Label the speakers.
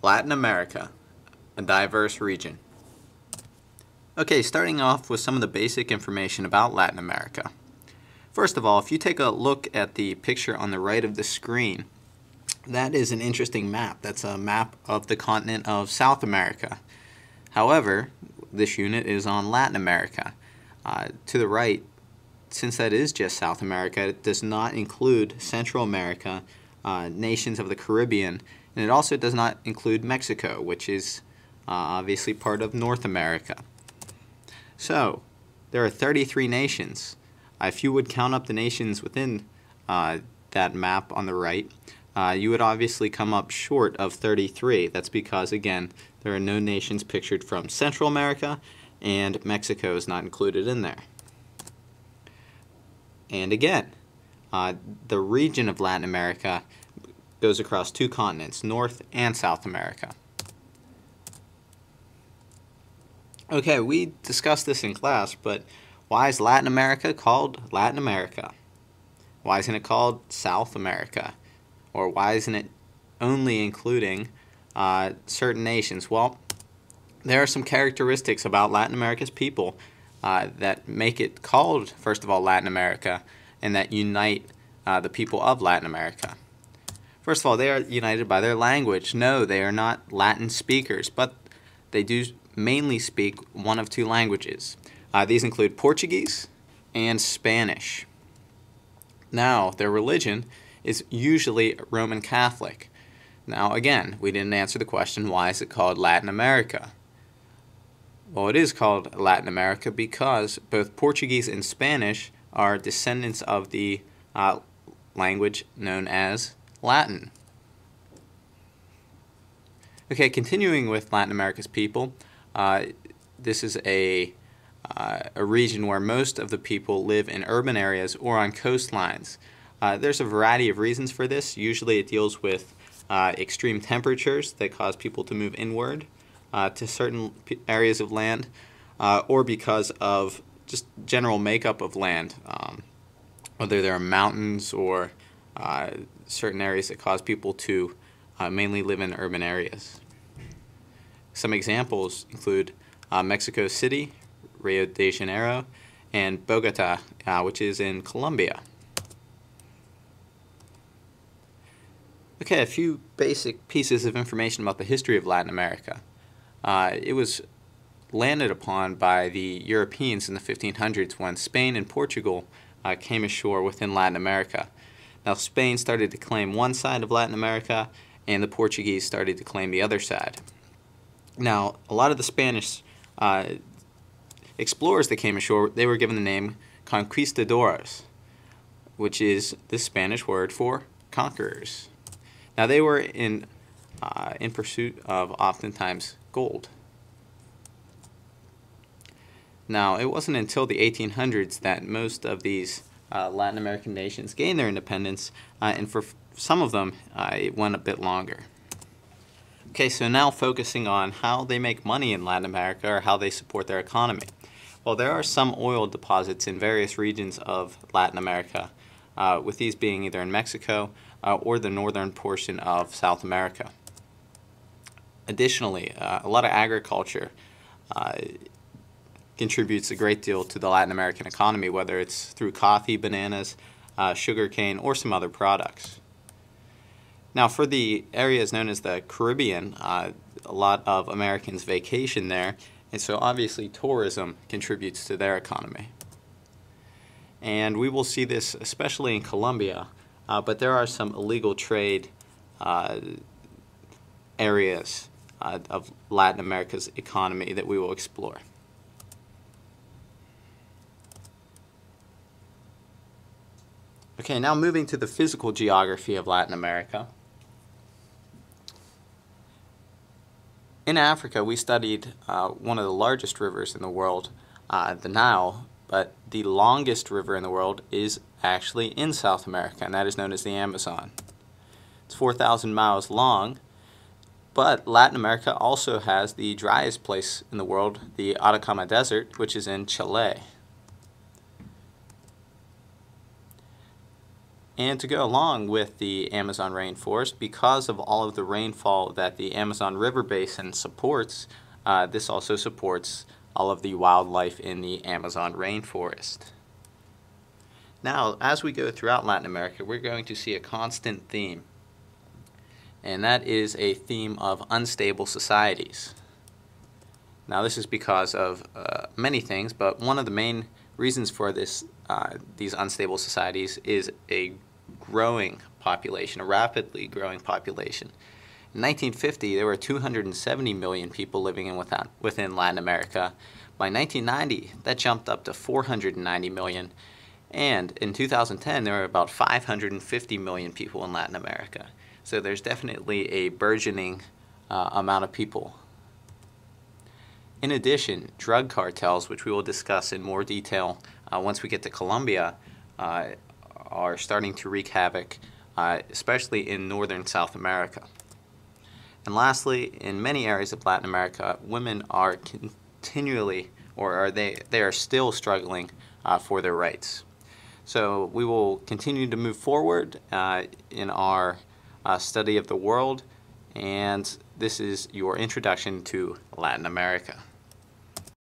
Speaker 1: Latin America, a diverse region. Okay, starting off with some of the basic information about Latin America. First of all, if you take a look at the picture on the right of the screen, that is an interesting map. That's a map of the continent of South America. However, this unit is on Latin America. To the right, since that is just South America, it does not include Central America, nations of the Caribbean, and it also does not include Mexico, which is obviously part of North America. So, there are 33 nations. If you would count up the nations within that map on the right, you would obviously come up short of 33. That's because, again, there are no nations pictured from Central America, and Mexico is not included in there. And again, the region of Latin America goes across two continents, North and South America. Okay, we discussed this in class, but why is Latin America called Latin America? Why isn't it called South America? Or why isn't it only including certain nations? Well, there are some characteristics about Latin America's people that make it called, first of all, Latin America, and that unite the people of Latin America. First of all, they are united by their language. No, they are not Latin speakers, but they do mainly speak one of two languages. These include Portuguese and Spanish. Now, their religion is usually Roman Catholic. Now, again, we didn't answer the question, why is it called Latin America? Well, it is called Latin America because both Portuguese and Spanish are descendants of the language known as Latin. Okay, continuing with Latin America's people, this is a region where most of the people live in urban areas or on coastlines. There's a variety of reasons for this. Usually it deals with extreme temperatures that cause people to move inward to certain areas of land, or because of just general makeup of land, whether there are mountains or certain areas that cause people to mainly live in urban areas. Some examples include Mexico City, Rio de Janeiro, and Bogota, which is in Colombia. Okay, a few basic pieces of information about the history of Latin America. It was landed upon by the Europeans in the 1500s when Spain and Portugal came ashore within Latin America. Now, Spain started to claim one side of Latin America, and the Portuguese started to claim the other side. Now, a lot of the Spanish explorers that came ashore, they were given the name conquistadores, which is the Spanish word for conquerors. Now, they were in pursuit of oftentimes gold. Now, it wasn't until the 1800s that most of these Latin American nations gained their independence, and for some of them, it went a bit longer. Okay, so now focusing on how they make money in Latin America or how they support their economy. Well, there are some oil deposits in various regions of Latin America, with these being either in Mexico or the northern portion of South America. Additionally, a lot of agriculture contributes a great deal to the Latin American economy, whether it's through coffee, bananas, sugarcane, or some other products. Now, for the areas known as the Caribbean, a lot of Americans vacation there, and so obviously tourism contributes to their economy. And we will see this especially in Colombia, but there are some illegal trade areas of Latin America's economy that we will explore. Okay, now moving to the physical geography of Latin America. In Africa, we studied one of the largest rivers in the world, the Nile, but the longest river in the world is actually in South America, and that is known as the Amazon. It's 4,000 miles long, but Latin America also has the driest place in the world, the Atacama Desert, which is in Chile. And to go along with the Amazon rainforest, because of all of the rainfall that the Amazon River Basin supports, this also supports all of the wildlife in the Amazon rainforest. Now, as we go throughout Latin America, we're going to see a constant theme, and that is a theme of unstable societies. Now, this is because of many things, but one of the main reasons for this, these unstable societies is a growing population, a rapidly growing population. In 1950, there were 270 million people living within Latin America. By 1990, that jumped up to 490 million. And in 2010, there were about 550 million people in Latin America. So there's definitely a burgeoning amount of people. In addition, drug cartels, which we will discuss in more detail once we get to Colombia, are starting to wreak havoc, especially in northern South America. And lastly, in many areas of Latin America, women are continually, or they are still struggling for their rights. So we will continue to move forward in our study of the world, and this is your introduction to Latin America.